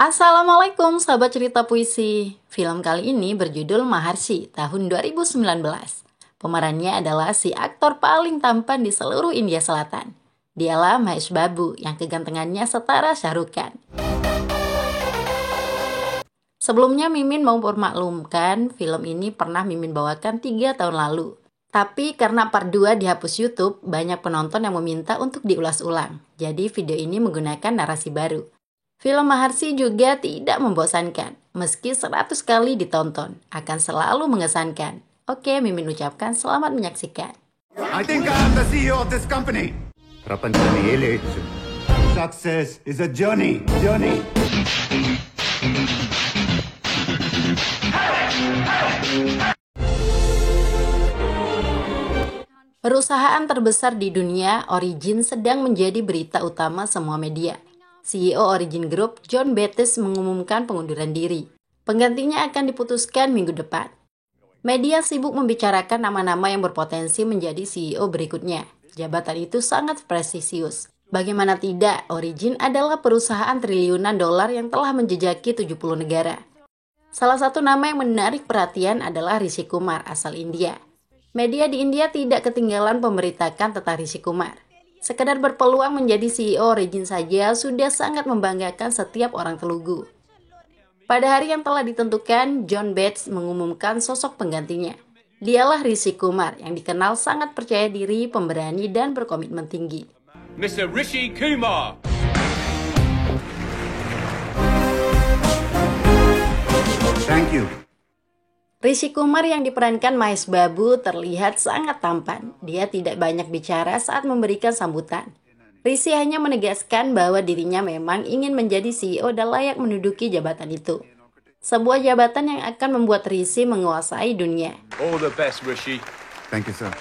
Assalamualaikum sahabat cerita puisi. Film kali ini berjudul Maharshi tahun 2019. Pemerannya adalah si aktor paling tampan di seluruh India Selatan. Dialah Mahesh Babu yang kegantengannya setara Shah Rukh Khan. Sebelumnya Mimin mau mempermaklumkan film ini pernah Mimin bawakan 3 tahun lalu. Tapi karena part 2 dihapus YouTube, banyak penonton yang meminta untuk diulas ulang. Jadi video ini menggunakan narasi baru. Film Maharshi juga tidak membosankan. Meski 100 kali ditonton, akan selalu mengesankan. Oke, Mimin ucapkan selamat menyaksikan. I think I am the CEO of this company. Prapanchani ele. Success is a journey. Perusahaan terbesar di dunia, Origin, sedang menjadi berita utama semua media. CEO Origin Group, John Baptiste, mengumumkan pengunduran diri. Penggantinya akan diputuskan minggu depan. Media sibuk membicarakan nama-nama yang berpotensi menjadi CEO berikutnya. Jabatan itu sangat prestisius. Bagaimana tidak, Origin adalah perusahaan triliunan dolar yang telah menjejaki 70 negara. Salah satu nama yang menarik perhatian adalah Rishi Kumar asal India. Media di India tidak ketinggalan memberitakan tentang Rishi Kumar. Sekedar berpeluang menjadi CEO Origin saja sudah sangat membanggakan setiap orang Telugu. Pada hari yang telah ditentukan, John Baptiste mengumumkan sosok penggantinya. Dialah Rishi Kumar yang dikenal sangat percaya diri, pemberani, dan berkomitmen tinggi. Mr. Rishi Kumar. Thank you. Rishi Kumar yang diperankan Mahesh Babu terlihat sangat tampan. Dia tidak banyak bicara saat memberikan sambutan. Rishi hanya menegaskan bahwa dirinya memang ingin menjadi CEO dan layak menduduki jabatan itu. Sebuah jabatan yang akan membuat Rishi menguasai dunia. All the best, Rishi. Thank you, sir.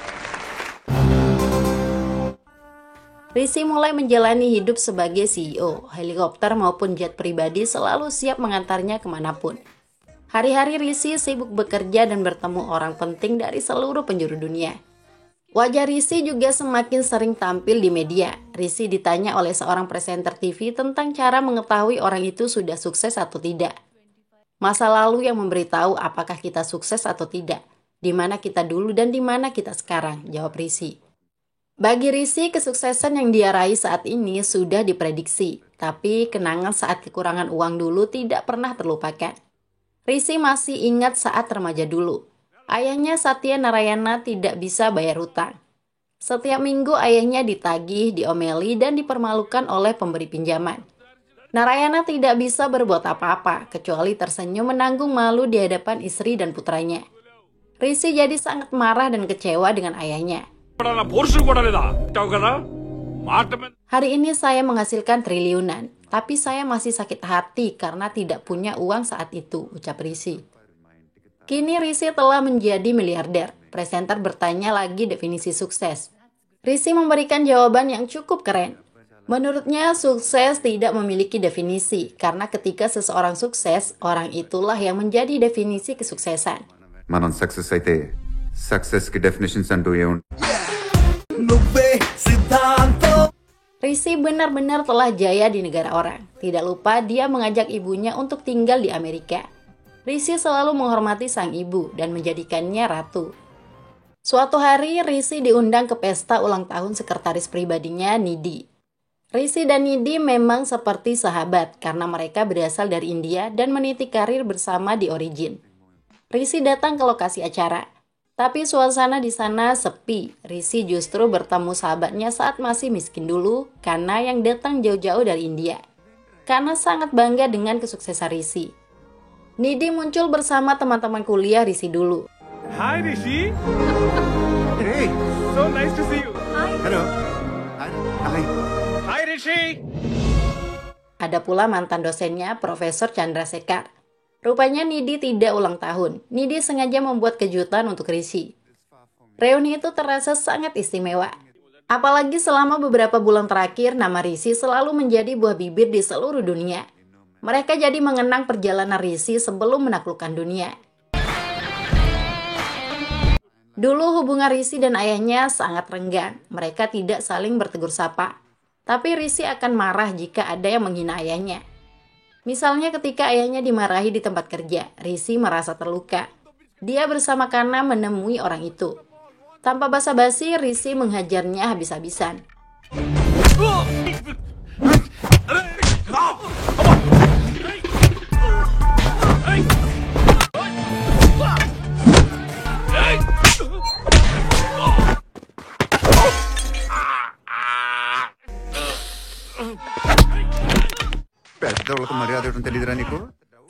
Rishi mulai menjalani hidup sebagai CEO. Helikopter maupun jet pribadi selalu siap mengantarnya kemanapun. Hari-hari Rishi sibuk bekerja dan bertemu orang penting dari seluruh penjuru dunia. Wajah Rishi juga semakin sering tampil di media. Rishi ditanya oleh seorang presenter TV tentang cara mengetahui orang itu sudah sukses atau tidak. Masa lalu yang memberitahu apakah kita sukses atau tidak. Di mana kita dulu dan di mana kita sekarang, jawab Rishi. Bagi Rishi, kesuksesan yang dia raih saat ini sudah diprediksi. Tapi kenangan saat kekurangan uang dulu tidak pernah terlupakan. Rishi masih ingat saat remaja dulu. Ayahnya Satya Narayana tidak bisa bayar hutang. Setiap minggu ayahnya ditagih, diomeli, dan dipermalukan oleh pemberi pinjaman. Narayana tidak bisa berbuat apa-apa, kecuali tersenyum menanggung malu di hadapan istri dan putranya. Rishi jadi sangat marah dan kecewa dengan ayahnya. Hari ini saya menghasilkan triliunan. Tapi saya masih sakit hati karena tidak punya uang saat itu, ucap Rishi. Kini Rishi telah menjadi miliarder. Presenter bertanya lagi definisi sukses. Rishi memberikan jawaban yang cukup keren. Menurutnya, sukses tidak memiliki definisi, karena ketika seseorang sukses, orang itulah yang menjadi definisi kesuksesan. Manon success aite. Success ki definitions antu ye Rishi benar-benar telah jaya di negara orang. Tidak lupa dia mengajak ibunya untuk tinggal di Amerika. Rishi selalu menghormati sang ibu dan menjadikannya ratu. Suatu hari Rishi diundang ke pesta ulang tahun sekretaris pribadinya Nidhi. Rishi dan Nidhi memang seperti sahabat karena mereka berasal dari India dan meniti karir bersama di Origin. Rishi datang ke lokasi acara. Tapi suasana di sana sepi. Rishi justru bertemu sahabatnya saat masih miskin dulu karena yang datang jauh-jauh dari India. Karena sangat bangga dengan kesuksesan Rishi. Nidhi muncul bersama teman-teman kuliah Rishi dulu. Hi, Rishi. Hey. So nice to see you. Hello. Hi. Hi, Rishi. Ada pula mantan dosennya, Profesor Chandrasekhar. Rupanya Nidhi tidak ulang tahun. Nidhi sengaja membuat kejutan untuk Rishi. Reuni itu terasa sangat istimewa. Apalagi selama beberapa bulan terakhir, nama Rizky selalu menjadi buah bibir di seluruh dunia. Mereka jadi mengenang perjalanan Rizky sebelum menaklukkan dunia. Dulu hubungan Rizky dan ayahnya sangat renggang. Mereka tidak saling bertegur sapa. Tapi Rizky akan marah jika ada yang menghina ayahnya. Misalnya ketika ayahnya dimarahi di tempat kerja, Rizky merasa terluka. Dia bersama Kana menemui orang itu. Tanpa basa-basi, Rizky menghajarnya habis-habisan.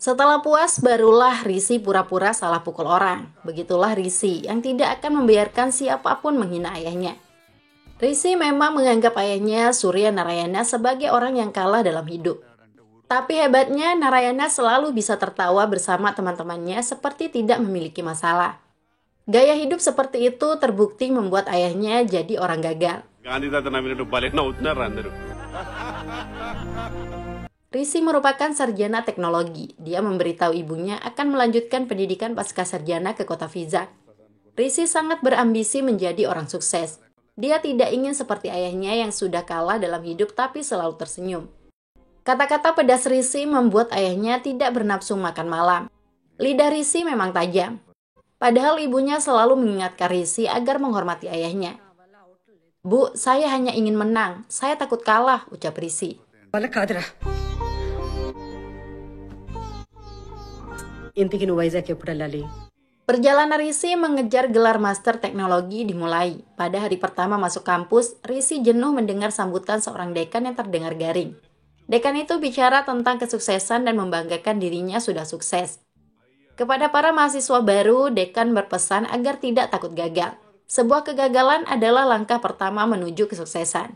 Setelah puas, barulah Rizky pura-pura salah pukul orang. Begitulah Rizky yang tidak akan membiarkan siapapun menghina ayahnya. Rizky memang menganggap ayahnya Surya Narayana sebagai orang yang kalah dalam hidup. Tapi hebatnya Narayana selalu bisa tertawa bersama teman-temannya seperti tidak memiliki masalah. Gaya hidup seperti itu terbukti membuat ayahnya jadi orang gagal. Rizky merupakan sarjana teknologi. Dia memberitahu ibunya akan melanjutkan pendidikan pasca sarjana ke kota Vizag. Rizky sangat berambisi menjadi orang sukses. Dia tidak ingin seperti ayahnya yang sudah kalah dalam hidup tapi selalu tersenyum. Kata-kata pedas Rizky membuat ayahnya tidak bernafsu makan malam. Lidah Rizky memang tajam. Padahal ibunya selalu mengingatkan Rizky agar menghormati ayahnya. "Bu, saya hanya ingin menang. Saya takut kalah," ucap Rizky. Perjalanan Rizky mengejar gelar Master Teknologi dimulai. Pada hari pertama masuk kampus, Rizky jenuh mendengar sambutan seorang dekan yang terdengar garing. Dekan itu bicara tentang kesuksesan dan membanggakan dirinya sudah sukses. Kepada para mahasiswa baru, dekan berpesan agar tidak takut gagal. Sebuah kegagalan adalah langkah pertama menuju kesuksesan.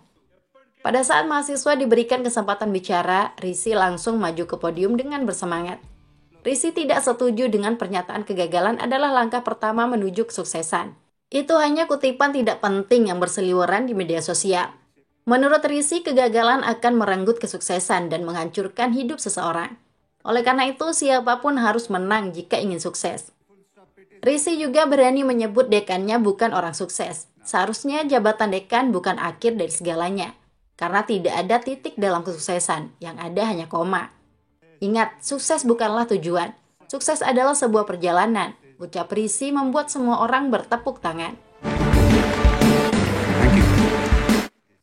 Pada saat mahasiswa diberikan kesempatan bicara, Rizky langsung maju ke podium dengan bersemangat. Rizky tidak setuju dengan pernyataan kegagalan adalah langkah pertama menuju kesuksesan. Itu hanya kutipan tidak penting yang berseliweran di media sosial. Menurut Rizky, kegagalan akan merenggut kesuksesan dan menghancurkan hidup seseorang. Oleh karena itu, siapapun harus menang jika ingin sukses. Rizky juga berani menyebut dekannya bukan orang sukses. Seharusnya jabatan dekan bukan akhir dari segalanya. Karena tidak ada titik dalam kesuksesan, yang ada hanya koma. Ingat, sukses bukanlah tujuan. Sukses adalah sebuah perjalanan. Ucap Rizky membuat semua orang bertepuk tangan.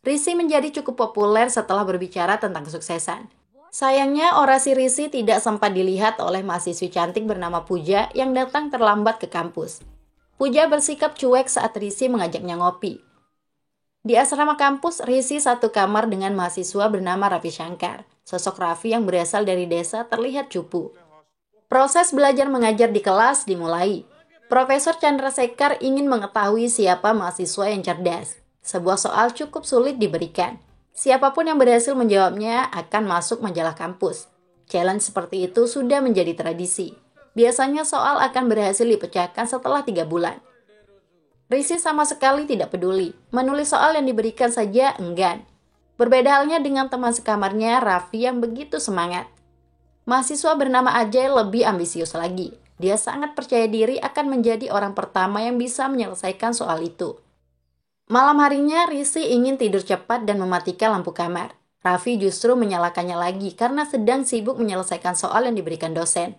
Rizky menjadi cukup populer setelah berbicara tentang kesuksesan. Sayangnya, orasi Rizky tidak sempat dilihat oleh mahasiswi cantik bernama Puja yang datang terlambat ke kampus. Puja bersikap cuek saat Rizky mengajaknya ngopi. Di asrama kampus, Rizky satu kamar dengan mahasiswa bernama Raffi Shankar. Sosok Raffi yang berasal dari desa terlihat cupu. Proses belajar mengajar di kelas dimulai. Profesor Chandrasekhar ingin mengetahui siapa mahasiswa yang cerdas. Sebuah soal cukup sulit diberikan. Siapapun yang berhasil menjawabnya akan masuk majalah kampus. Challenge seperti itu sudah menjadi tradisi. Biasanya soal akan berhasil dipecahkan setelah 3 bulan. Rizky sama sekali tidak peduli. Menulis soal yang diberikan saja enggan. Berbeda halnya dengan teman sekamarnya, Raffi, yang begitu semangat. Mahasiswa bernama Ajay lebih ambisius lagi. Dia sangat percaya diri akan menjadi orang pertama yang bisa menyelesaikan soal itu. Malam harinya, Rizky ingin tidur cepat dan mematikan lampu kamar. Raffi justru menyalakannya lagi karena sedang sibuk menyelesaikan soal yang diberikan dosen.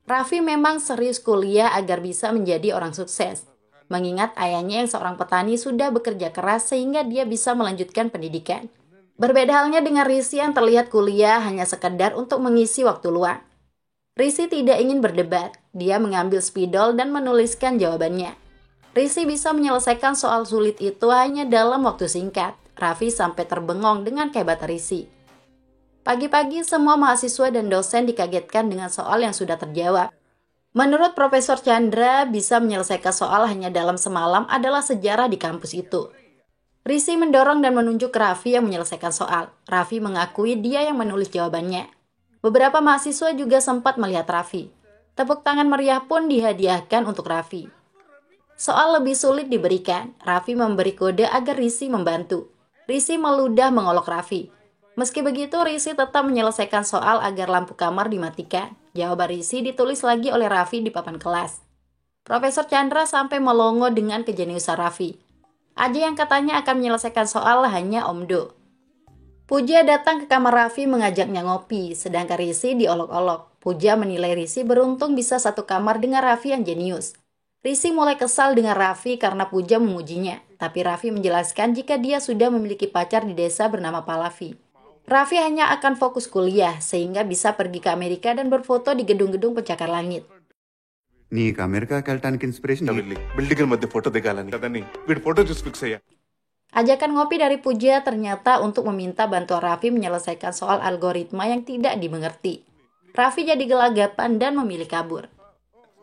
Raffi memang serius kuliah agar bisa menjadi orang sukses. Mengingat ayahnya yang seorang petani sudah bekerja keras sehingga dia bisa melanjutkan pendidikan. Berbeda halnya dengan Rizky yang terlihat kuliah hanya sekedar untuk mengisi waktu luang. Rizky tidak ingin berdebat. Dia mengambil spidol dan menuliskan jawabannya. Rizky bisa menyelesaikan soal sulit itu hanya dalam waktu singkat. Raffi sampai terbengong dengan kehebatan Rizky. Pagi-pagi semua mahasiswa dan dosen dikagetkan dengan soal yang sudah terjawab. Menurut Profesor Chandra, bisa menyelesaikan soal hanya dalam semalam adalah sejarah di kampus itu. Rizky mendorong dan menunjuk Raffi yang menyelesaikan soal. Raffi mengakui dia yang menulis jawabannya. Beberapa mahasiswa juga sempat melihat Raffi. Tepuk tangan meriah pun dihadiahkan untuk Raffi. Soal lebih sulit diberikan, Raffi memberi kode agar Rizky membantu. Rizky meludah mengolok Raffi. Meski begitu, Rizky tetap menyelesaikan soal agar lampu kamar dimatikan. Jawaban Rizky ditulis lagi oleh Raffi di papan kelas. Profesor Chandra sampai melongo dengan kejeniusan Raffi. Ajay yang katanya akan menyelesaikan soal hanya Om Do. Puja datang ke kamar Raffi mengajaknya ngopi, sedangkan Rizky diolok-olok. Puja menilai Rizky beruntung bisa satu kamar dengan Raffi yang jenius. Rizky mulai kesal dengan Raffi karena Puja memujinya, tapi Raffi menjelaskan jika dia sudah memiliki pacar di desa bernama Pallavi. Raffi hanya akan fokus kuliah, sehingga bisa pergi ke Amerika dan berfoto di gedung-gedung pencakar langit. నీకు అమెరికాకి వెళ్ళటానికి inspiration building మధ్య ఫోటో దిగాలని కదని వీడి ఫోటో చూసి ఫిక్స్ అయ్యా. Ajakan ngopi dari Puja ternyata untuk meminta bantuan Raffi menyelesaikan soal algoritma yang tidak dimengerti. Raffi jadi gelagapan dan memilih kabur.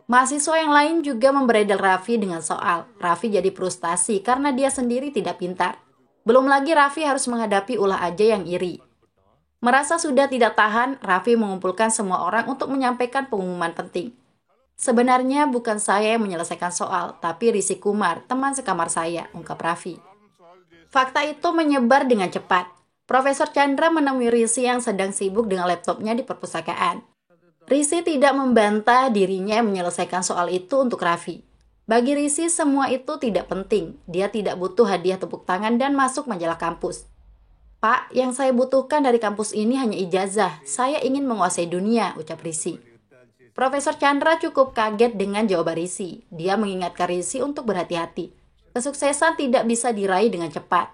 Mahasiswa yang lain juga memberedel Raffi dengan soal. Raffi jadi frustasi karena dia sendiri tidak pintar. Belum lagi Raffi harus menghadapi ulah Ajay yang iri. Merasa sudah tidak tahan, Raffi mengumpulkan semua orang untuk menyampaikan pengumuman penting. Sebenarnya bukan saya yang menyelesaikan soal, tapi Rizky Kumar, teman sekamar saya, ungkap Raffi. Fakta itu menyebar dengan cepat. Profesor Chandra menemui Rizky yang sedang sibuk dengan laptopnya di perpustakaan. Rizky tidak membantah dirinya yang menyelesaikan soal itu untuk Raffi. Bagi Rizky semua itu tidak penting. Dia tidak butuh hadiah tepuk tangan dan masuk majalah kampus. Pak, yang saya butuhkan dari kampus ini hanya ijazah. Saya ingin menguasai dunia, ucap Rizky. Profesor Chandra cukup kaget dengan jawaban Rizky. Dia mengingatkan Rizky untuk berhati-hati. Kesuksesan tidak bisa diraih dengan cepat.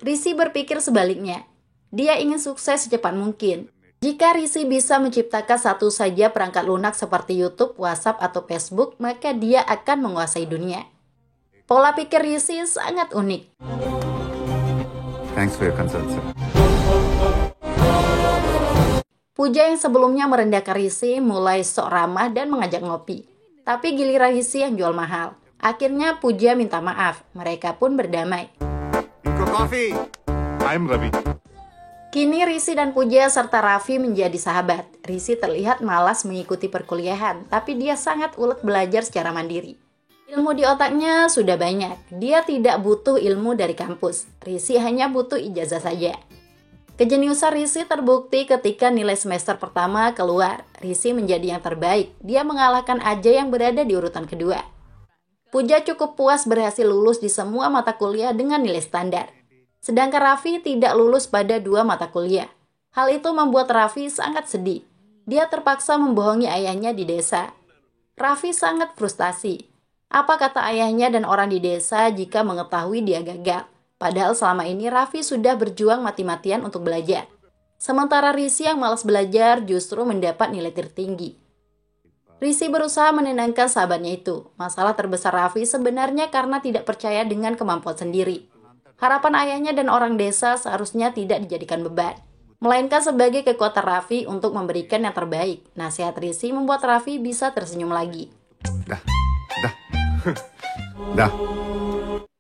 Rizky berpikir sebaliknya. Dia ingin sukses secepat mungkin. Jika Rizky bisa menciptakan satu saja perangkat lunak seperti YouTube, WhatsApp, atau Facebook, maka dia akan menguasai dunia. Pola pikir Rizky sangat unik. Thanks for your concern, sir. Puja yang sebelumnya merendahkan Rizky mulai sok ramah dan mengajak ngopi. Tapi giliran Rizky yang jual mahal. Akhirnya Puja minta maaf. Mereka pun berdamai. ఇంకో coffee. I'm Ravi. Kini Rizky dan Puja serta Raffi menjadi sahabat. Rizky terlihat malas mengikuti perkuliahan, tapi dia sangat ulet belajar secara mandiri. Ilmu di otaknya sudah banyak. Dia tidak butuh ilmu dari kampus. Rizky hanya butuh ijazah saja. Kejeniusan Rizky terbukti ketika nilai semester pertama keluar. Rizky menjadi yang terbaik. Dia mengalahkan Ajay yang berada di urutan kedua. Puja cukup puas berhasil lulus di semua mata kuliah dengan nilai standar. Sedangkan Raffi tidak lulus pada 2 mata kuliah. Hal itu membuat Raffi sangat sedih. Dia terpaksa membohongi ayahnya di desa. Raffi sangat frustasi. Apa kata ayahnya dan orang di desa jika mengetahui dia gagal? Padahal selama ini Raffi sudah berjuang mati-matian untuk belajar. Sementara Rizky yang malas belajar justru mendapat nilai tertinggi. Rizky berusaha menenangkan sahabatnya itu. Masalah terbesar Raffi sebenarnya karena tidak percaya dengan kemampuan sendiri. Harapan ayahnya dan orang desa seharusnya tidak dijadikan beban, melainkan sebagai kekuatan Raffi untuk memberikan yang terbaik. Nasihat Rizky membuat Raffi bisa tersenyum lagi. Dah.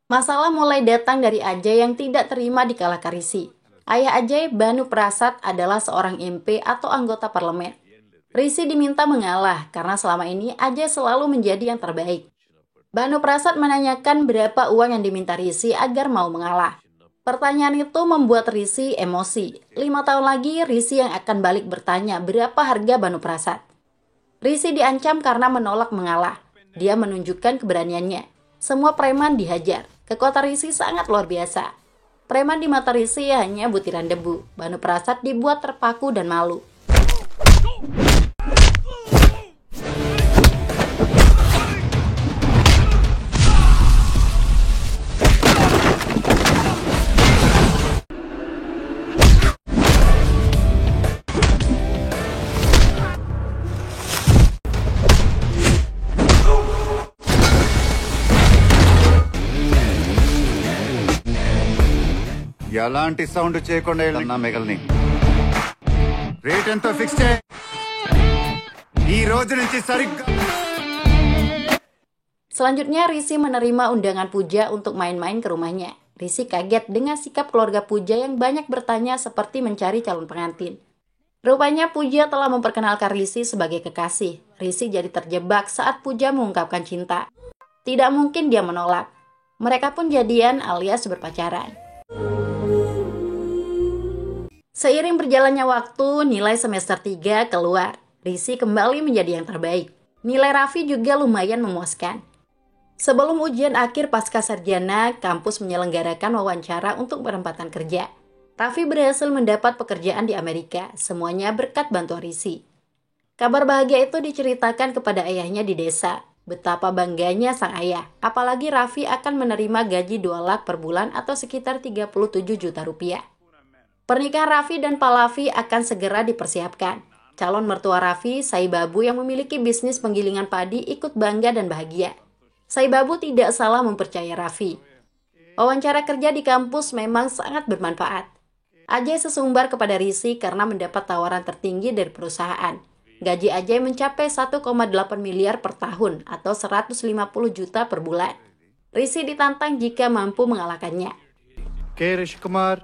Masalah mulai datang dari Ajay yang tidak terima dikalahkan Rizky. Ayah Ajay, Banu Prasad, adalah seorang MP atau anggota parlemen. Rizky diminta mengalah karena selama ini Ajay selalu menjadi yang terbaik. Banu Prasad menanyakan berapa uang yang diminta Rizky agar mau mengalah. Pertanyaan itu membuat Rizky emosi. 5 tahun lagi Rizky yang akan balik bertanya berapa harga Banu Prasad. Rizky diancam karena menolak mengalah. Dia menunjukkan keberaniannya. Semua preman dihajar. Kekuatan Rizky sangat luar biasa. Preman di mata Rizky hanya butiran debu. Banu Prasad dibuat terpaku dan malu. ఎలాంటి సౌండ్ చేయకుండా వెళ్ళినా మిగల్ని రేట్ ఎంతో ఫిక్స్ చేయి ఈ రోజు నుంచి సరిగ్గా. Selanjutnya Rizky menerima undangan Puja untuk main-main ke rumahnya. Rizky kaget dengan sikap keluarga Puja yang banyak bertanya seperti mencari calon pengantin. Rupanya Puja telah memperkenalkan Rizky sebagai kekasih. Rizky jadi terjebak saat Puja mengungkapkan cinta. Tidak mungkin dia menolak. Mereka pun jadian alias berpacaran. Seiring berjalannya waktu, nilai semester 3 keluar. Rizky kembali menjadi yang terbaik. Nilai Raffi juga lumayan memuaskan. Sebelum ujian akhir pasca sarjana, kampus menyelenggarakan wawancara untuk penempatan kerja. Raffi berhasil mendapat pekerjaan di Amerika, semuanya berkat bantuan Rizky. Kabar bahagia itu diceritakan kepada ayahnya di desa. Betapa bangganya sang ayah, apalagi Raffi akan menerima gaji 2 lakh per bulan atau sekitar 37 juta rupiah. Pernikahan Raffi dan Pallavi akan segera dipersiapkan. Calon mertua Raffi, Saibabu yang memiliki bisnis penggilingan padi ikut bangga dan bahagia. Saibabu tidak salah mempercayai Raffi. Wawancara kerja di kampus memang sangat bermanfaat. Ajay sesumbar kepada Rizky karena mendapat tawaran tertinggi dari perusahaan. Gaji Ajay mencapai 1,8 miliar per tahun atau 150 juta per bulan. Rizky ditantang jika mampu mengalahkannya. Rishi Kumar.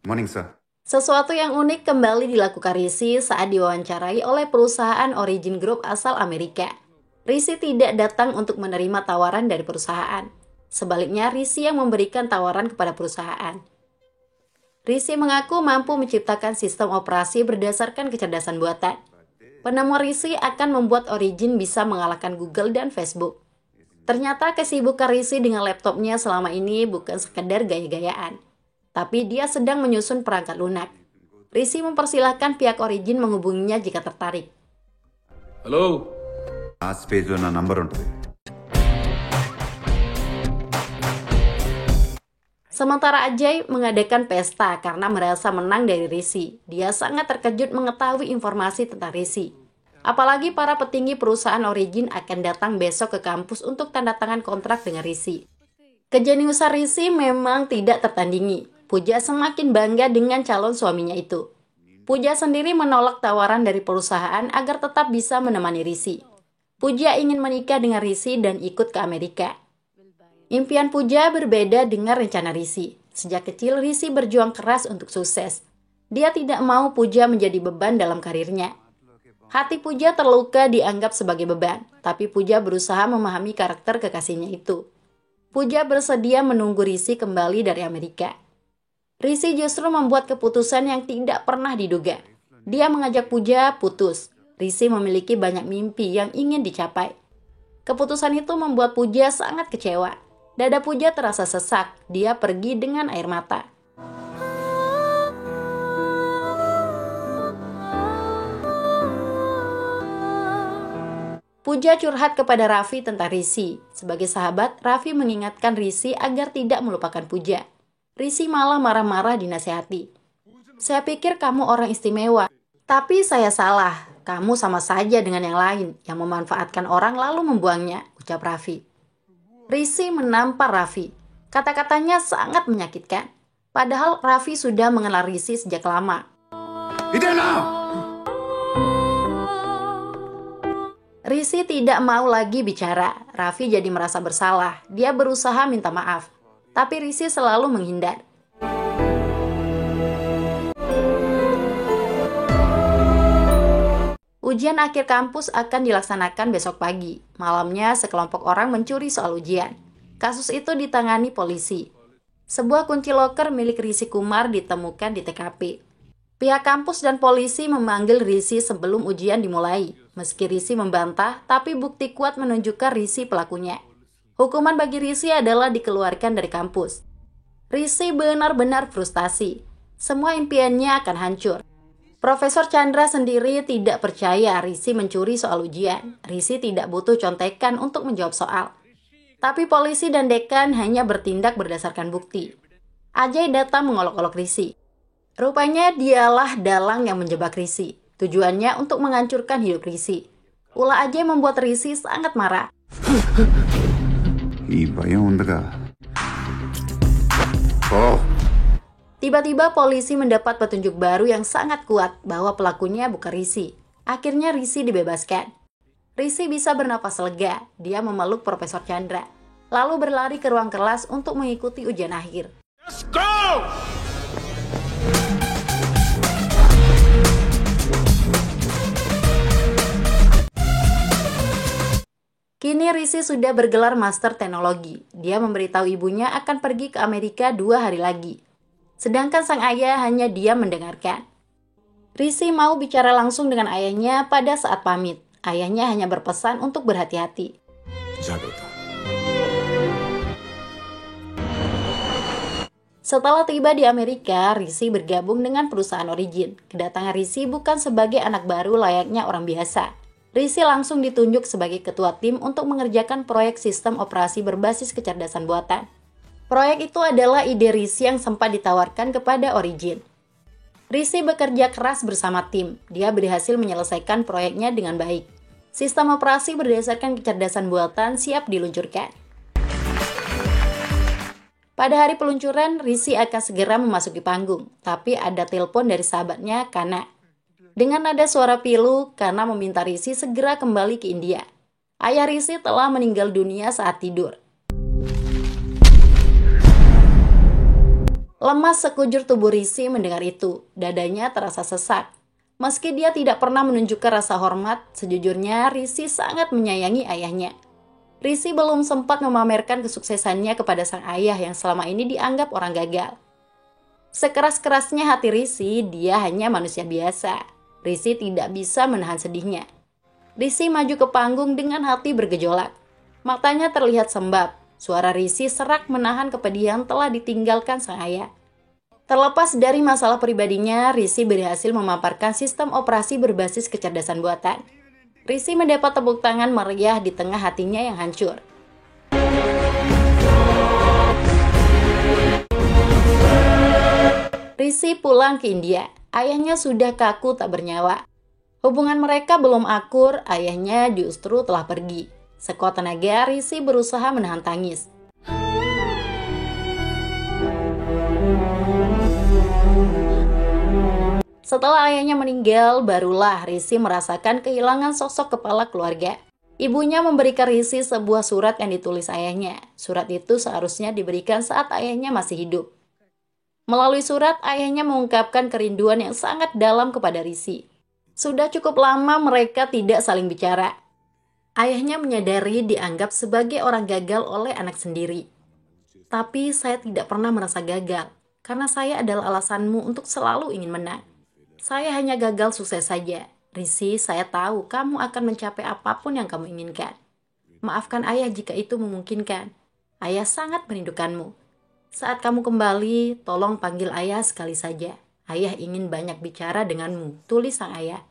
Morning, sir. Sesuatu yang unik kembali dilakukan Rizky saat diwawancarai oleh perusahaan Origin Group asal Amerika. Rizky tidak datang untuk menerima tawaran dari perusahaan. Sebaliknya, Rizky yang memberikan tawaran kepada perusahaan. Rizky mengaku mampu menciptakan sistem operasi berdasarkan kecerdasan buatan. Penemu Rizky akan membuat Origin bisa mengalahkan Google dan Facebook. Ternyata kesibukan Rizky dengan laptopnya selama ini bukan sekedar gaya-gayaan. Tapi dia sedang menyusun perangkat lunak. Rizky mempersilahkan pihak Origin menghubunginya jika tertarik. Halo. Last page lo na number ఉంటుంది. Sementara Ajay mengadakan pesta karena merasa menang dari Rizky. Dia sangat terkejut mengetahui informasi tentang Rizky. Apalagi para petinggi perusahaan Origin akan datang besok ke kampus untuk tanda tangan kontrak dengan Rizky. Kejeniusan Rizky memang tidak tertandingi. Pooja semakin bangga dengan calon suaminya itu. Pooja sendiri menolak tawaran dari perusahaan agar tetap bisa menemani Rizky. Pooja ingin menikah dengan Rizky dan ikut ke Amerika. Impian Pooja berbeda dengan rencana Rizky. Sejak kecil Rizky berjuang keras untuk sukses. Dia tidak mau Pooja menjadi beban dalam karirnya. Hati Pooja terluka dianggap sebagai beban, tapi Pooja berusaha memahami karakter kekasihnya itu. Pooja bersedia menunggu Rizky kembali dari Amerika. Rizky justru membuat keputusan yang tidak pernah diduga. Dia mengajak Pooja putus. Rizky memiliki banyak mimpi yang ingin dicapai. Keputusan itu membuat Pooja sangat kecewa. Dada Pooja terasa sesak. Dia pergi dengan air mata. Pooja curhat kepada Raffi tentang Rizky. Sebagai sahabat, Raffi mengingatkan Rizky agar tidak melupakan Pooja. Rizky malah marah-marah dinasihati. Saya pikir kamu orang istimewa. Tapi saya salah. Kamu sama saja dengan yang lain yang memanfaatkan orang lalu membuangnya, ucap Raffi. Rizky menampar Raffi. Kata-katanya sangat menyakitkan. Padahal Raffi sudah mengenal Rizky sejak lama. Rizky tidak mau lagi bicara. Raffi jadi merasa bersalah. Dia berusaha minta maaf. Tapi Rizky selalu menghindar. Ujian akhir kampus akan dilaksanakan besok pagi. Malamnya, sekelompok orang mencuri soal ujian. Kasus itu ditangani polisi. Sebuah kunci loker milik Rishi Kumar ditemukan di TKP. Pihak kampus dan polisi memanggil Rishi sebelum ujian dimulai. Meski Rishi membantah, tapi bukti kuat menunjukkan Rishi pelakunya. Hukuman bagi Rishi adalah dikeluarkan dari kampus. Rishi benar-benar frustasi. Semua impiannya akan hancur. Profesor Chandra sendiri tidak percaya Rishi mencuri soal ujian. Rishi tidak butuh contekan untuk menjawab soal. Tapi polisi dan dekan hanya bertindak berdasarkan bukti. Ajay datang mengolok-olok Rishi. Rupanya dialah dalang yang menjebak Rishi. Tujuannya untuk menghancurkan hidup Rishi. Ulah Ajay membuat Rishi sangat marah. Oh. Tiba-tiba polisi mendapat petunjuk baru yang sangat kuat bahwa pelakunya bukan Rishi. Akhirnya Rishi dibebaskan. Rishi bisa bernapas lega. Dia memeluk Profesor Chandra. Lalu berlari ke ruang kelas untuk mengikuti ujian akhir. Let's go! Kini Rizky sudah bergelar Master Teknologi. Dia memberitahu ibunya akan pergi ke Amerika 2 hari lagi. Sedangkan sang ayah hanya diam mendengarkan. Rizky mau bicara langsung dengan ayahnya pada saat pamit. Ayahnya hanya berpesan untuk berhati-hati. जागरूकता। Setelah tiba di Amerika, Rizky bergabung dengan perusahaan Origin. Kedatangan Rizky bukan sebagai anak baru layaknya orang biasa. Rizky langsung ditunjuk sebagai ketua tim untuk mengerjakan proyek sistem operasi berbasis kecerdasan buatan. Proyek itu adalah ide Rizky yang sempat ditawarkan kepada Origin. Rizky bekerja keras bersama tim. Dia berhasil menyelesaikan proyeknya dengan baik. Sistem operasi berdasarkan kecerdasan buatan siap diluncurkan. Pada hari peluncuran, Rizky akan segera memasuki panggung, tapi ada telepon dari sahabatnya, Kana. Dengan nada suara pilu, Kana meminta Rizky segera kembali ke India. Ayah Rizky telah meninggal dunia saat tidur. Lemas sekujur tubuh Rizky mendengar itu, dadanya terasa sesak. Meski dia tidak pernah menunjukkan rasa hormat, sejujurnya Rizky sangat menyayangi ayahnya. Rizky belum sempat memamerkan kesuksesannya kepada sang ayah yang selama ini dianggap orang gagal. Sekeras-kerasnya hati Rizky, dia hanya manusia biasa. Rizky tidak bisa menahan sedihnya. Rizky maju ke panggung dengan hati bergejolak. Matanya terlihat sembab. Suara Rizky serak menahan kepedihan telah ditinggalkan sang ayah. Terlepas dari masalah pribadinya, Rizky berhasil memaparkan sistem operasi berbasis kecerdasan buatan. Rizky mendapat tepuk tangan meriah di tengah hatinya yang hancur. Rizky pulang ke India. Ayahnya sudah kaku tak bernyawa. Hubungan mereka belum akur, ayahnya justru telah pergi. Sekuat tenaga, Rizky berusaha menahan tangis. Setelah ayahnya meninggal, barulah Rizky merasakan kehilangan sosok kepala keluarga. Ibunya memberikan Rizky sebuah surat yang ditulis ayahnya. Surat itu seharusnya diberikan saat ayahnya masih hidup. Melalui surat, ayahnya mengungkapkan kerinduan yang sangat dalam kepada Rizky. Sudah cukup lama mereka tidak saling bicara. Ayahnya menyadari dianggap sebagai orang gagal oleh anak sendiri. Tapi saya tidak pernah merasa gagal, karena saya adalah alasanmu untuk selalu ingin menang. Saya hanya gagal sukses saja. Rizky, saya tahu kamu akan mencapai apapun yang kamu inginkan. Maafkan ayah jika itu memungkinkan. Ayah sangat merindukanmu. Saat kamu kembali, tolong panggil ayah sekali saja. Ayah ingin banyak bicara denganmu, tulis sang ayah.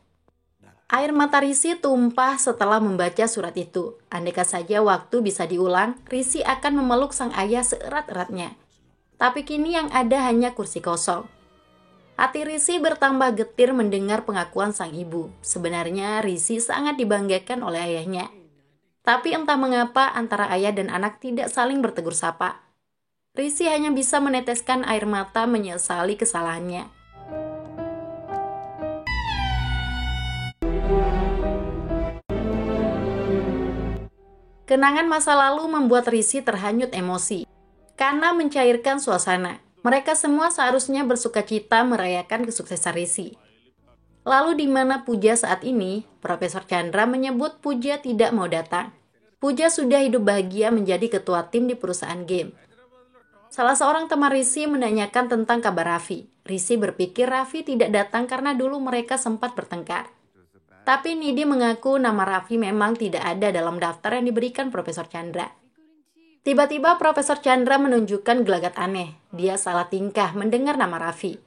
Air mata Rizky tumpah setelah membaca surat itu. Andaikan saja waktu bisa diulang, Rizky akan memeluk sang ayah seerat-eratnya. Tapi kini yang ada hanya kursi kosong. Hati Rizky bertambah getir mendengar pengakuan sang ibu. Sebenarnya Rizky sangat dibanggakan oleh ayahnya. Tapi entah mengapa antara ayah dan anak tidak saling bertegur sapa. Rizky hanya bisa meneteskan air mata menyesali kesalahannya. Kenangan masa lalu membuat Rizky terhanyut emosi. Karena mencairkan suasana, mereka semua seharusnya bersukacita merayakan kesuksesan Rizky. Lalu di mana Puja saat ini? Profesor Chandra menyebut Puja tidak mau datang. Puja sudah hidup bahagia menjadi ketua tim di perusahaan game. Salah seorang teman Rizky menanyakan tentang kabar Raffi. Rizky berpikir Raffi tidak datang karena dulu mereka sempat bertengkar. Tapi Nidi mengaku nama Raffi memang tidak ada dalam daftar yang diberikan Profesor Chandra. Tiba-tiba Profesor Chandra menunjukkan gelagat aneh. Dia salah tingkah mendengar nama Raffi.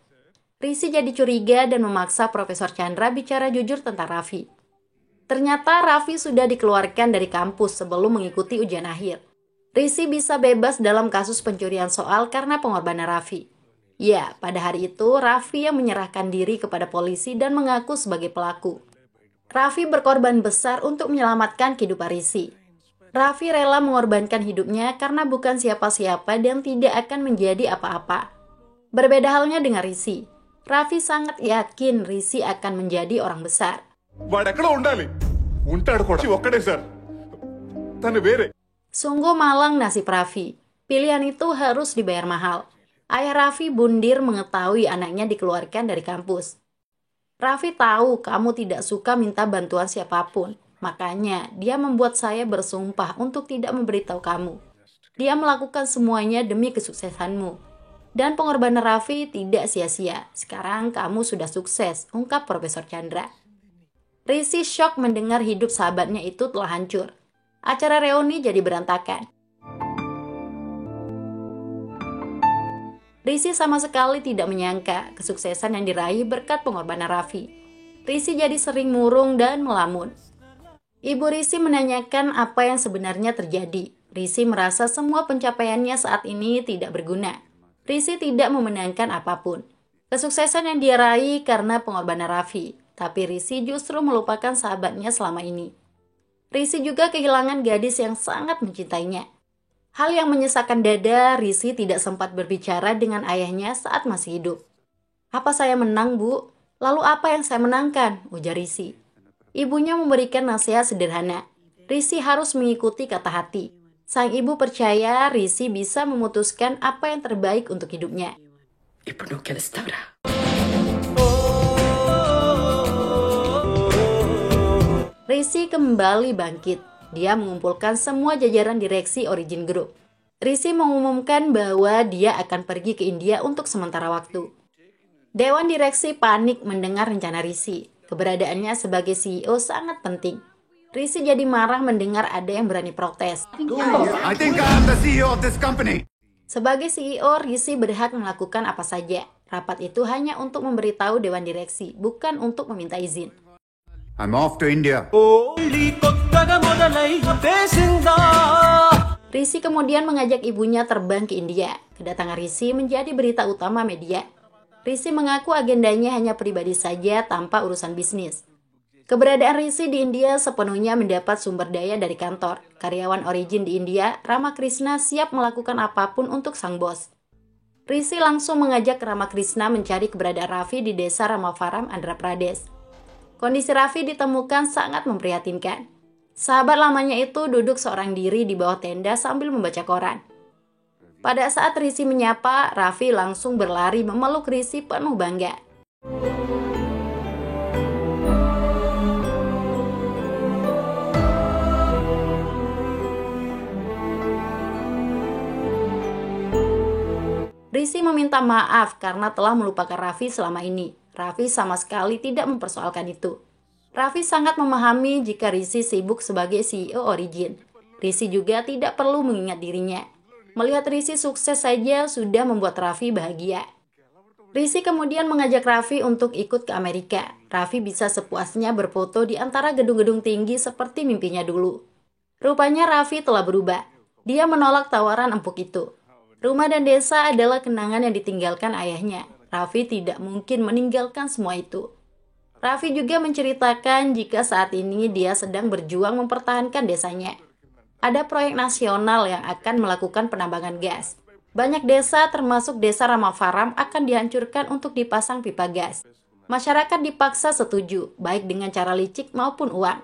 Rizky jadi curiga dan memaksa Profesor Chandra bicara jujur tentang Raffi. Ternyata Raffi sudah dikeluarkan dari kampus sebelum mengikuti ujian akhir. Rizky bisa bebas dalam kasus pencurian soal karena pengorbanan Raffi. Ya, pada hari itu Raffi yang menyerahkan diri kepada polisi dan mengaku sebagai pelaku. Raffi berkorban besar untuk menyelamatkan kehidupan Rizky. Raffi rela mengorbankan hidupnya karena bukan siapa-siapa dan tidak akan menjadi apa-apa. Berbeda halnya dengan Rizky. Raffi sangat yakin Rizky akan menjadi orang besar. వాడెక్కడో ఉండాలి ఉంటాడు కూడా ఒక్కడే సార్ తను వేరే Sungguh malang nasib Raffi. Pilihan itu harus dibayar mahal. Ayah Raffi bundir mengetahui anaknya dikeluarkan dari kampus. Raffi tahu kamu tidak suka minta bantuan siapapun. Makanya, dia membuat saya bersumpah untuk tidak memberitahu kamu. Dia melakukan semuanya demi kesuksesanmu. Dan pengorbanan Raffi tidak sia-sia. Sekarang kamu sudah sukses, ungkap Profesor Chandra. Rishi shock mendengar hidup sahabatnya itu telah hancur. Acara reuni jadi berantakan. Rishi sama sekali tidak menyangka kesuksesan yang diraih berkat pengorbanan Raffi. Rishi jadi sering murung dan melamun. Ibu Rishi menanyakan apa yang sebenarnya terjadi. Rishi merasa semua pencapaiannya saat ini tidak berguna. Rishi tidak memenangkan apapun. Kesuksesan yang dia raih karena pengorbanan Raffi, tapi Rishi justru melupakan sahabatnya selama ini. Rishi juga kehilangan gadis yang sangat mencintainya. Hal yang menyesakkan dada, Rishi tidak sempat berbicara dengan ayahnya saat masih hidup. "Apa saya menang, Bu? Lalu apa yang saya menangkan?" ujar Rishi. Ibunya memberikan nasihat sederhana. Rishi harus mengikuti kata hati. Sang ibu percaya Rishi bisa memutuskan apa yang terbaik untuk hidupnya. Rishi kembali bangkit. Dia mengumpulkan semua jajaran direksi Origin Group. Rishi mengumumkan bahwa dia akan pergi ke India untuk sementara waktu. Dewan direksi panik mendengar rencana Rishi. Keberadaannya sebagai CEO sangat penting. Rishi jadi marah mendengar ada yang berani protes. I think I am the CEO of this company. Sebagai CEO, Rishi berhak melakukan apa saja. Rapat itu hanya untuk memberitahu Dewan Direksi, bukan untuk meminta izin. I'm off to India. Rishi kemudian mengajak ibunya terbang ke India. Kedatangan Rishi menjadi berita utama media. Rishi mengaku agendanya hanya pribadi saja tanpa urusan bisnis. Keberadaan Rishi di India sepenuhnya mendapat sumber daya dari kantor. Karyawan Origin di India, Ramakrishna siap melakukan apapun untuk sang bos. Rishi langsung mengajak Ramakrishna mencari keberadaan Raffi di desa Ramavaram, Andhra Pradesh. Kondisi Raffi ditemukan sangat memprihatinkan. Sahabat lamanya itu duduk seorang diri di bawah tenda sambil membaca koran. Pada saat Rishi menyapa, Raffi langsung berlari memeluk Rishi penuh bangga. Rishi meminta maaf karena telah melupakan Raffi selama ini. Raffi sama sekali tidak mempersoalkan itu. Raffi sangat memahami jika Rishi sibuk sebagai CEO Origin. Rishi juga tidak perlu mengingat dirinya. Melihat Rishi sukses saja sudah membuat Raffi bahagia. Rishi kemudian mengajak Raffi untuk ikut ke Amerika. Raffi bisa sepuasnya berfoto di antara gedung-gedung tinggi seperti mimpinya dulu. Rupanya Raffi telah berubah. Dia menolak tawaran empuk itu. Rumah dan desa adalah kenangan yang ditinggalkan ayahnya. Raffi tidak mungkin meninggalkan semua itu. Raffi juga menceritakan jika saat ini dia sedang berjuang mempertahankan desanya. Ada proyek nasional yang akan melakukan penambangan gas. Banyak desa termasuk desa Ramavaram akan dihancurkan untuk dipasang pipa gas. Masyarakat dipaksa setuju, baik dengan cara licik maupun uang.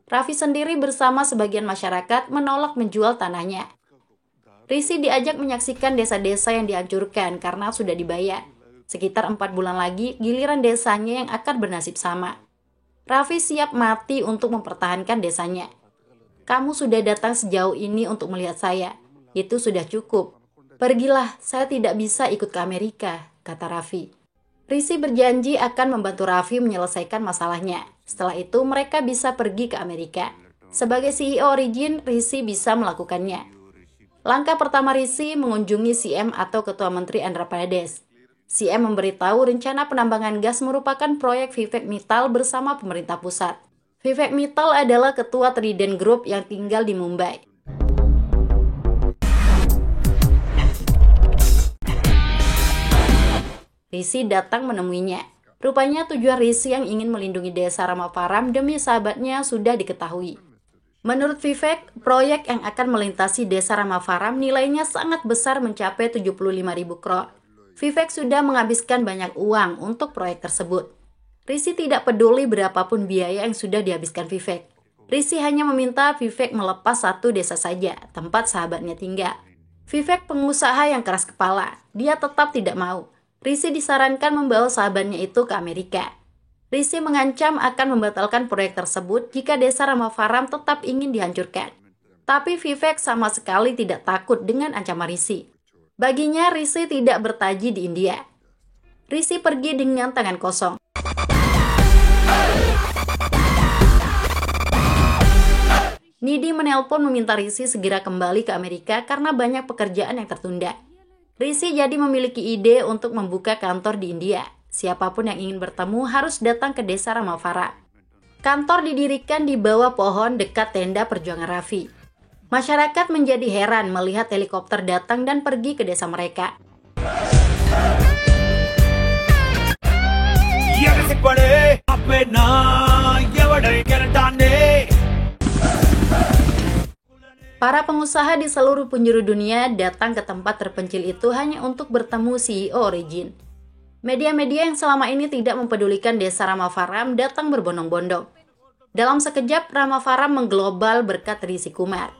Raffi sendiri bersama sebagian masyarakat menolak menjual tanahnya. Rishi diajak menyaksikan desa-desa yang dihancurkan karena sudah dibayar. Sekitar 4 bulan lagi, giliran desanya yang akan bernasib sama. Raffi siap mati untuk mempertahankan desanya. "Kamu sudah datang sejauh ini untuk melihat saya. Itu sudah cukup. Pergilah, saya tidak bisa ikut ke Amerika," kata Raffi. Rishi berjanji akan membantu Raffi menyelesaikan masalahnya. Setelah itu mereka bisa pergi ke Amerika. Sebagai CEO Origin, Rishi bisa melakukannya. Langkah pertama Rishi mengunjungi CM atau Ketua Menteri Andhra Pradesh. CM memberitahu rencana penambangan gas merupakan proyek Vivek Mittal bersama pemerintah pusat. Vivek Mittal adalah ketua Trident Group yang tinggal di Mumbai. Rishi datang menemuinya. Rupanya tujuan Rishi yang ingin melindungi desa Ramavaram demi sahabatnya sudah diketahui. Menurut Vivek, proyek yang akan melintasi desa Ramavaram nilainya sangat besar mencapai 75.000 crore. Vivek sudah menghabiskan banyak uang untuk proyek tersebut. Rishi tidak peduli berapapun biaya yang sudah dihabiskan Vivek. Rishi hanya meminta Vivek melepas satu desa saja, tempat sahabatnya tinggal. Vivek pengusaha yang keras kepala, dia tetap tidak mau. Rishi disarankan membawa sahabatnya itu ke Amerika. Rizky mengancam akan membatalkan proyek tersebut jika desa Ramafaram tetap ingin dihancurkan. Tapi Vivek sama sekali tidak takut dengan ancaman Rizky. Baginya, Rizky tidak bertaji di India. Rizky pergi dengan tangan kosong. Nidhi menelpon meminta Rizky segera kembali ke Amerika karena banyak pekerjaan yang tertunda. Rizky jadi memiliki ide untuk membuka kantor di India. Siapapun yang ingin bertemu harus datang ke desa Ramafaram. Kantor didirikan di bawah pohon dekat tenda perjuangan Raffi. Masyarakat menjadi heran melihat helikopter datang dan pergi ke desa mereka. Para pengusaha di seluruh penjuru dunia datang ke tempat terpencil itu hanya untuk bertemu CEO Origin. Media-media yang selama ini tidak mempedulikan desa Ramafaram datang berbondong-bondong. Dalam sekejap, Ramafaram mengglobal berkat Rizky Kumar.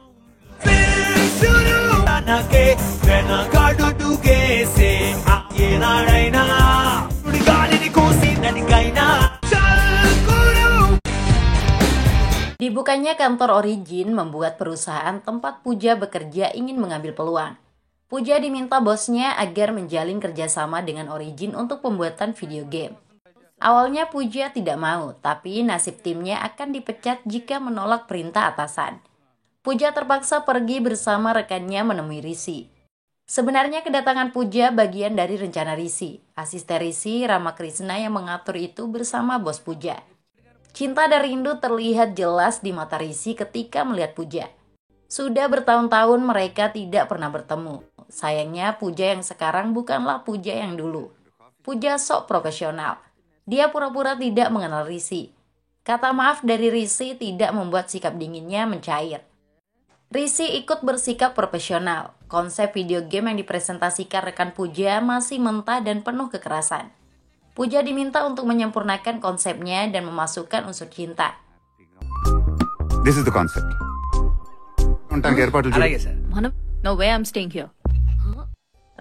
Dibukanya kantor Origin membuat perusahaan tempat Pooja bekerja ingin mengambil peluang. Pooja diminta bosnya agar menjalin kerjasama dengan Origin untuk pembuatan video game. Awalnya Pooja tidak mau, tapi nasib timnya akan dipecat jika menolak perintah atasan. Pooja terpaksa pergi bersama rekannya menemui Rizky. Sebenarnya kedatangan Pooja bagian dari rencana Rizky. Asisten Rizky, Ramakrishna, yang mengatur itu bersama bos Pooja. Cinta dan rindu terlihat jelas di mata Rizky ketika melihat Pooja. Sudah bertahun-tahun mereka tidak pernah bertemu. Sayangnya Pooja yang sekarang bukanlah Pooja yang dulu. Pooja sok profesional. Dia pura-pura tidak mengenal Rizky. Kata maaf dari Rizky tidak membuat sikap dinginnya mencair. Rizky ikut bersikap profesional. Konsep video game yang dipresentasikan rekan Pooja masih mentah dan penuh kekerasan. Pooja diminta untuk menyempurnakan konsepnya dan memasukkan unsur cinta. This is the concept. Untaనికి ఏర్పాట్లు చూడు. అలాగే sir No way I'm staying here.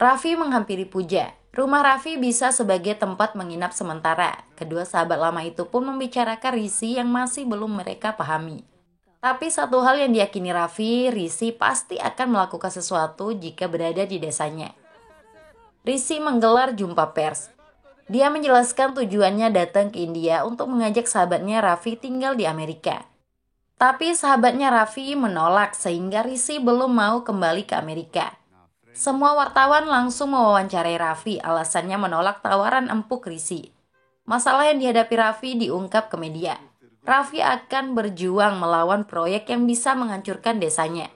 Raffi menghampiri Pooja. Rumah Raffi bisa sebagai tempat menginap sementara. Kedua sahabat lama itu pun membicarakan Rizky yang masih belum mereka pahami. Tapi satu hal yang diyakini Raffi, Rizky pasti akan melakukan sesuatu jika berada di desanya. Rizky menggelar jumpa pers. Dia menjelaskan tujuannya datang ke India untuk mengajak sahabatnya Raffi tinggal di Amerika. Tapi sahabatnya Raffi menolak sehingga Rizky belum mau kembali ke Amerika. Semua wartawan langsung mewawancarai Raffi, alasannya menolak tawaran empuk Rizky. Masalah yang dihadapi Raffi diungkap ke media. Raffi akan berjuang melawan proyek yang bisa menghancurkan desanya.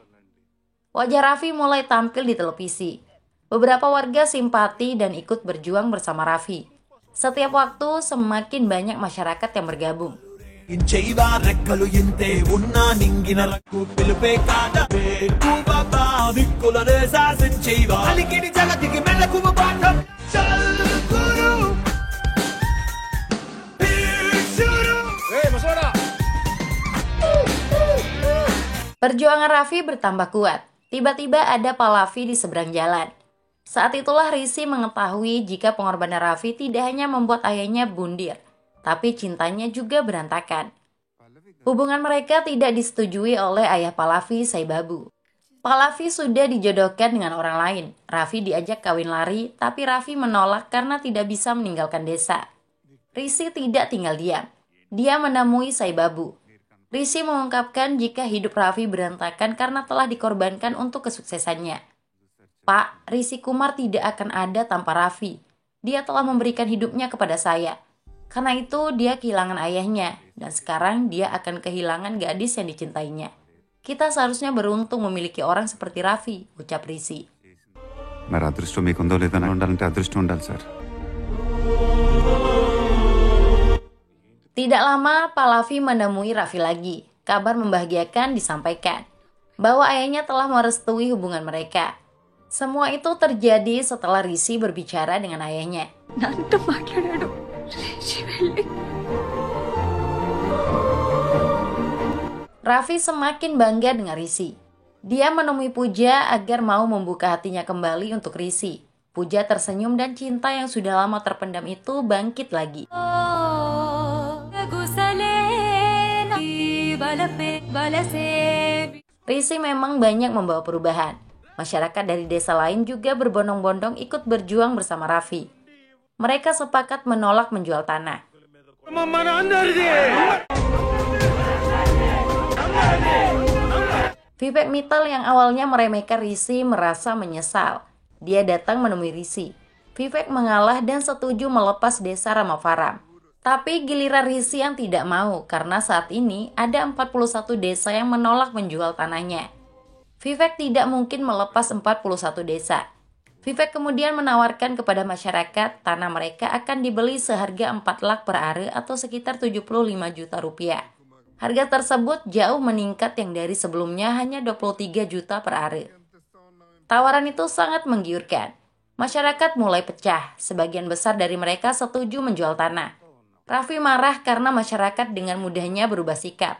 Wajah Raffi mulai tampil di televisi. Beberapa warga simpati dan ikut berjuang bersama Raffi. Setiap waktu semakin banyak masyarakat yang bergabung. Perjuangan Raffi bertambah kuat. Tiba-tiba ada Pallavi di seberang jalan. Saat itulah Rizky mengetahui jika pengorbanan Raffi tidak hanya membuat ayahnya bundir, tapi cintanya juga berantakan. Hubungan mereka tidak disetujui oleh ayah Pallavi, Sai Babu. Pallavi sudah dijodohkan dengan orang lain. Raffi diajak kawin lari, tapi Raffi menolak karena tidak bisa meninggalkan desa. Rizky tidak tinggal diam. Dia menemui Sai Babu. Rizky mengungkapkan jika hidup Raffi berantakan karena telah dikorbankan untuk kesuksesannya. Pak, Rizky Kumar tidak akan ada tanpa Raffi. Dia telah memberikan hidupnya kepada saya. Karena itu dia kehilangan ayahnya. Dan sekarang dia akan kehilangan gadis yang dicintainya. Kita seharusnya beruntung memiliki orang seperti Raffi, ucap Rizky. మరి అదృష్టం మీకుందో లేదో ఉండాలంటే అదృష్టం ఉండాలి sir. Tidak lama, Pallavi menemui Raffi lagi. Kabar membahagiakan disampaikan bahwa ayahnya telah merestui hubungan mereka. Semua itu terjadi setelah Rizky berbicara dengan ayahnya. నాన్నతో మాట్లాడాడు లేచి వెళ్ళి Raffi semakin bangga dengan Rizky. Dia menemui Pooja agar mau membuka hatinya kembali untuk Rizky. Pooja tersenyum dan cinta yang sudah lama terpendam itu bangkit lagi. Risi memang banyak membawa perubahan. Masyarakat dari desa lain juga berbondong-bondong ikut berjuang bersama Raffi. Mereka sepakat menolak menjual tanah. Vivek Mittal yang awalnya meremehkan Risi merasa menyesal. Dia datang menemui Risi. Vivek mengalah dan setuju melepas desa Ramaparam. Tapi giliran Risi yang tidak mau karena saat ini ada 41 desa yang menolak menjual tanahnya. Vivek tidak mungkin melepas 41 desa. Vivek kemudian menawarkan kepada masyarakat tanah mereka akan dibeli seharga 4 lak per are atau sekitar 75 juta rupiah. Harga tersebut jauh meningkat yang dari sebelumnya hanya 23 juta per are. Tawaran itu sangat menggiurkan. Masyarakat mulai pecah, sebagian besar dari mereka setuju menjual tanah. Raffi marah karena masyarakat dengan mudahnya berubah sikap.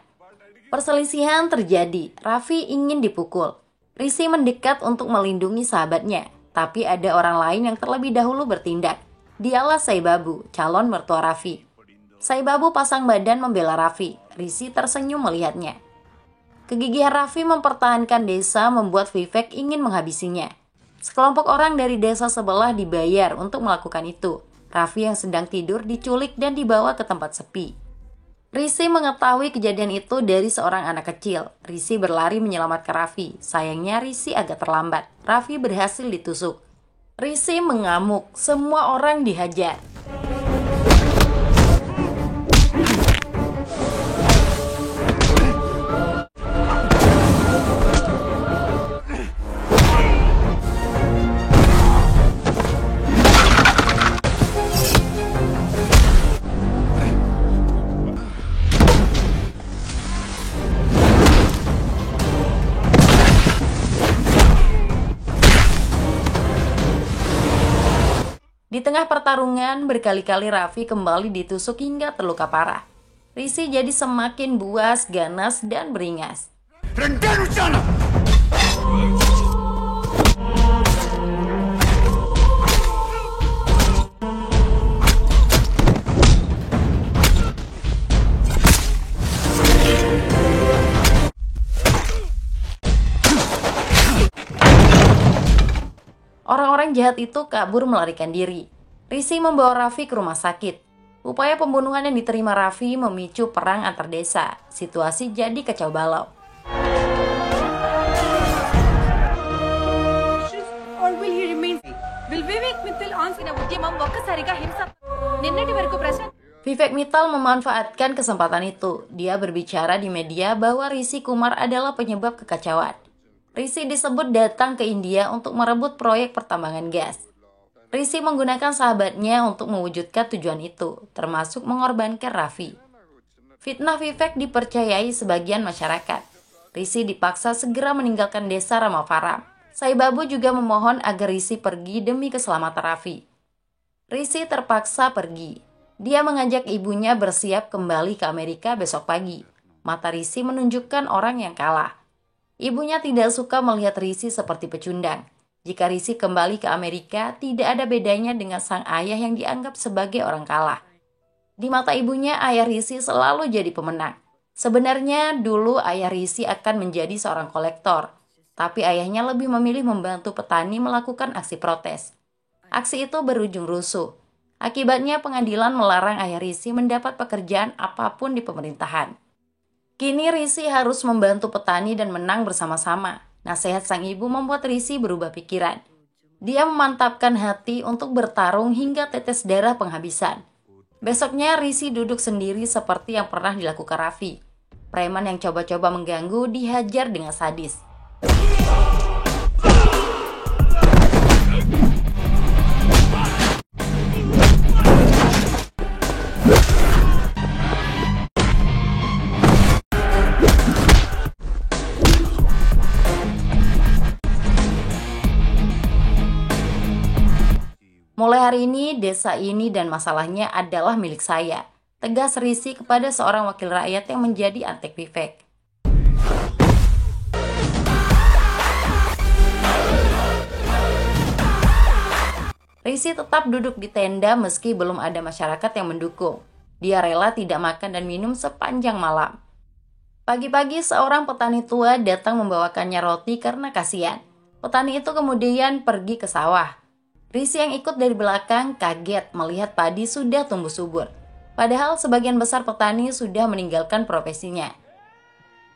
Perselisihan terjadi, Raffi ingin dipukul. Risi mendekat untuk melindungi sahabatnya, tapi ada orang lain yang terlebih dahulu bertindak. Dialah Saibabu, calon mertua Raffi. Saibabu pasang badan membela Raffi. Risi tersenyum melihatnya. Kegigihan Raffi mempertahankan desa membuat Vivek ingin menghabisinya. Sekelompok orang dari desa sebelah dibayar untuk melakukan itu. Raffi yang sedang tidur diculik dan dibawa ke tempat sepi. Risi mengetahui kejadian itu dari seorang anak kecil. Risi berlari menyelamatkan Raffi. Sayangnya Risi agak terlambat. Raffi berhasil ditusuk. Risi mengamuk. Semua orang dihajar. Di tengah pertarungan, berkali-kali Raffi kembali ditusuk hingga terluka parah. Risi jadi semakin buas, ganas, dan beringas. Rencana! Orang-orang jahat itu kabur melarikan diri. Risi membawa Raffi ke rumah sakit. Upaya pembunuhan yang diterima Raffi memicu perang antar desa. Situasi jadi kacau balau. Vivek Mittal memanfaatkan kesempatan itu. Dia berbicara di media bahwa Rishi Kumar adalah penyebab kekacauan. Rishi disebut datang ke India untuk merebut proyek pertambangan gas. Rishi menggunakan sahabatnya untuk mewujudkan tujuan itu, termasuk mengorbankan Raffi. Fitnah Vivek dipercayai sebagian masyarakat. Rishi dipaksa segera meninggalkan desa Ramaparam. Saibabu juga memohon agar Rishi pergi demi keselamatan Raffi. Rishi terpaksa pergi. Dia mengajak ibunya bersiap kembali ke Amerika besok pagi. Mata Rishi menunjukkan orang yang kalah. Ibunya tidak suka melihat Rishi seperti pecundang. Jika Rishi kembali ke Amerika, tidak ada bedanya dengan sang ayah yang dianggap sebagai orang kalah. Di mata ibunya, ayah Rishi selalu jadi pemenang. Sebenarnya dulu ayah Rishi akan menjadi seorang kolektor, tapi ayahnya lebih memilih membantu petani melakukan aksi protes. Aksi itu berujung rusuh. Akibatnya pengadilan melarang ayah Rishi mendapat pekerjaan apapun di pemerintahan. Kini Rishi harus membantu petani dan menang bersama-sama. Nasihat sang ibu membuat Rishi berubah pikiran. Dia memantapkan hati untuk bertarung hingga tetes darah penghabisan. Besoknya Rishi duduk sendiri seperti yang pernah dilakukan Raffi. Preman yang coba-coba mengganggu dihajar dengan sadis. Mulai hari ini, desa ini dan masalahnya adalah milik saya. Tegas Rishi kepada seorang wakil rakyat yang menjadi antek Vivek. Rishi tetap duduk di tenda meski belum ada masyarakat yang mendukung. Dia rela tidak makan dan minum sepanjang malam. Pagi-pagi seorang petani tua datang membawakannya roti karena kasihan. Petani itu kemudian pergi ke sawah. Risi yang ikut dari belakang kaget melihat padi sudah tumbuh subur. Padahal sebagian besar petani sudah meninggalkan profesinya.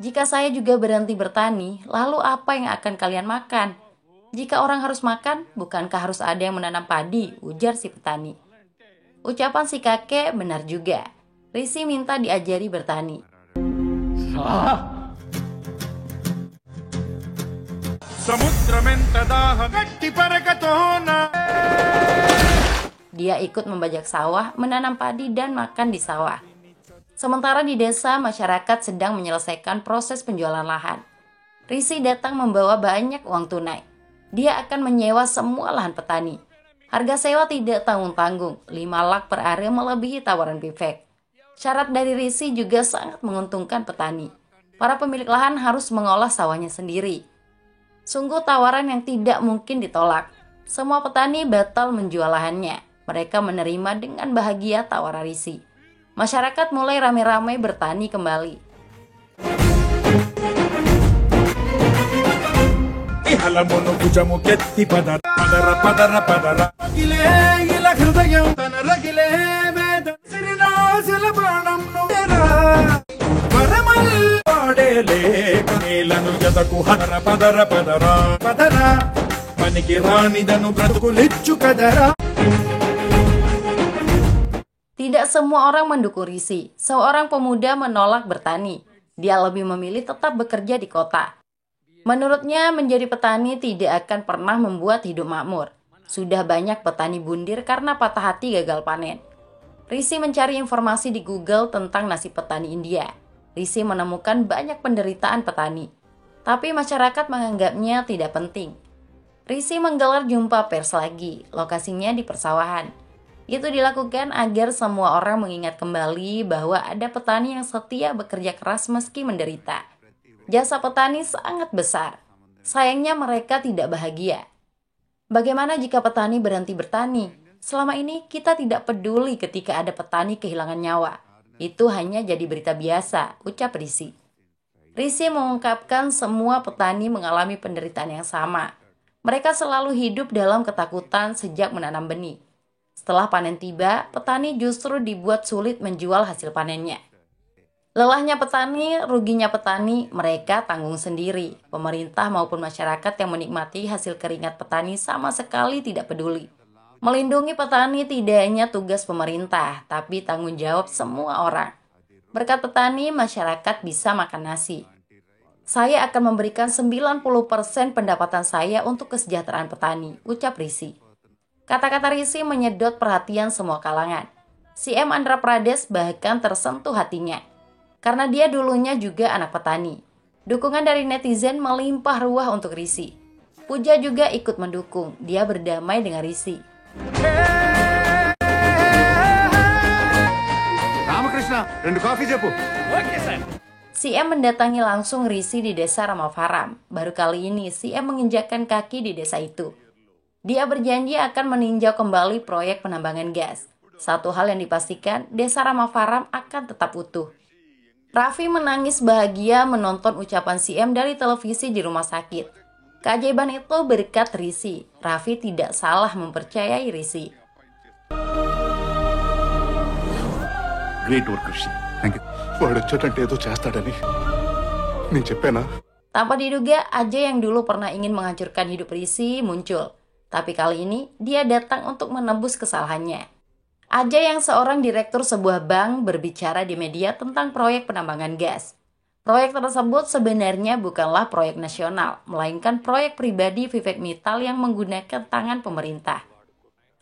Jika saya juga berhenti bertani, lalu apa yang akan kalian makan? Jika orang harus makan, bukankah harus ada yang menanam padi? Ujar si petani. Ucapan si kakek benar juga. Risi minta diajari bertani. Dia ikut membajak sawah, menanam padi dan makan di sawah. Sementara di desa, masyarakat sedang menyelesaikan proses penjualan lahan. Risi datang membawa banyak uang tunai. Dia akan menyewa semua lahan petani. Harga sewa tidak tanggung-tanggung, 5 lak per area melebihi tawaran Vivek. Syarat dari Risi juga sangat menguntungkan petani. Para pemilik lahan harus mengolah sawahnya sendiri. Sungguh tawaran yang tidak mungkin ditolak. Semua petani batal menjual lahannya. Mereka menerima dengan bahagia tawaran Risi. Masyarakat mulai ramai-ramai bertani kembali. Tidak semua orang mendukung Risi. Seorang pemuda menolak bertani. Dia lebih memilih tetap bekerja di kota. Menurutnya, menjadi petani tidak akan pernah membuat hidup makmur. Sudah banyak petani bundir karena patah hati gagal panen. Risi mencari informasi di Google tentang nasib petani India. Risi menemukan banyak penderitaan petani. Tapi masyarakat menganggapnya tidak penting. Risi menggelar jumpa pers lagi. Lokasinya di persawahan. Itu dilakukan agar semua orang mengingat kembali bahwa ada petani yang setia bekerja keras meski menderita. Jasa petani sangat besar. Sayangnya mereka tidak bahagia. Bagaimana jika petani berhenti bertani? Selama ini kita tidak peduli ketika ada petani kehilangan nyawa. Itu hanya jadi berita biasa, ucap Risi. Risi mengungkapkan semua petani mengalami penderitaan yang sama. Mereka selalu hidup dalam ketakutan sejak menanam benih. Setelah panen tiba, petani justru dibuat sulit menjual hasil panennya. Lelahnya petani, ruginya petani, mereka tanggung sendiri. Pemerintah maupun masyarakat yang menikmati hasil keringat petani sama sekali tidak peduli. Melindungi petani tidak hanya tugas pemerintah, tapi tanggung jawab semua orang. Berkat petani, masyarakat bisa makan nasi. Saya akan memberikan 90% pendapatan saya untuk kesejahteraan petani, ucap Risi. Kata-kata Risi menyedot perhatian semua kalangan. CM Andhra Pradesh bahkan tersentuh hatinya. Karena dia dulunya juga anak petani. Dukungan dari netizen melimpah ruah untuk Risi. Puja juga ikut mendukung. Dia berdamai dengan Risi. Ramakrishna, 2 coffee చెప్పు. CM mendatangi langsung Risi di desa Ramafaram. Baru kali ini CM menginjakkan kaki di desa itu. Dia berjanji akan meninjau kembali proyek penambangan gas. Satu hal yang dipastikan, desa Ramafaram akan tetap utuh. Raffi menangis bahagia menonton ucapan CM dari televisi di rumah sakit. Keajaiban itu berkat Risi. Raffi tidak salah mempercayai Risi. Great work కృషి. Thank you. వాడు వచ్చాడంటే ఏదో చేస్తాడని నేను చెప్పానా? Tanpa diduga, Ajay yang dulu pernah ingin menghancurkan hidup Risi muncul. Tapi kali ini, dia datang untuk menebus kesalahannya. Ajay yang seorang direktur sebuah bank berbicara di media tentang proyek penambangan gas. Proyek tersebut sebenarnya bukanlah proyek nasional, melainkan proyek pribadi Vivek Mittal yang menggunakan tangan pemerintah.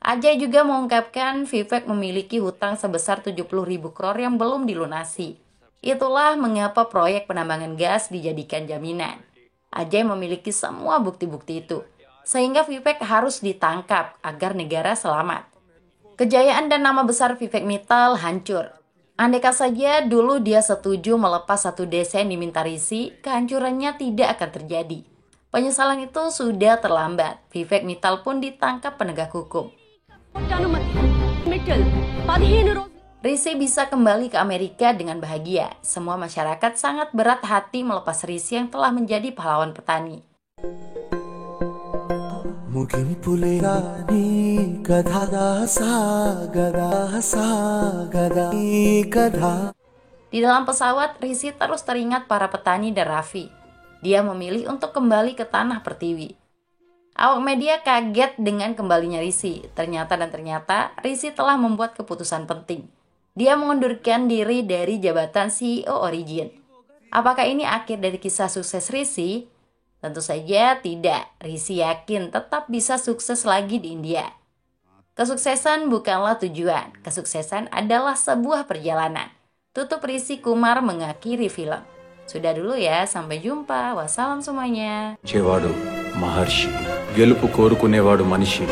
Ajay juga mengungkapkan Vivek memiliki hutang sebesar 70.000 crore yang belum dilunasi. Itulah mengapa proyek penambangan gas dijadikan jaminan. Ajay memiliki semua bukti-bukti itu, sehingga Vivek harus ditangkap agar negara selamat. Kejayaan dan nama besar Vivek Mittal hancur. Andaikan saja dulu dia setuju melepas satu desa yang diminta Risi, kehancurannya tidak akan terjadi. Penyesalan itu sudah terlambat. Vivek Mittal pun ditangkap penegak hukum. Rishi bisa kembali ke Amerika dengan bahagia. Semua masyarakat sangat berat hati melepas Rishi yang telah menjadi pahlawan petani. Di dalam pesawat, Rishi terus teringat para petani dan Raffi. Dia memilih untuk kembali ke tanah pertiwi. Awak media kaget dengan kembalinya Rishi. Ternyata Rishi telah membuat keputusan penting. Dia mengundurkan diri dari jabatan CEO Origin. Apakah ini akhir dari kisah sukses Rishi? Tentu saja tidak. Rishi yakin tetap bisa sukses lagi di India. Kesuksesan bukanlah tujuan. Kesuksesan adalah sebuah perjalanan. Tutup Rishi Kumar mengakhiri film. Sudah dulu ya, sampai jumpa. Wassalam semuanya. చేవాడు మహర్షి గెలుపు కోరుకునేవాడు మనిషి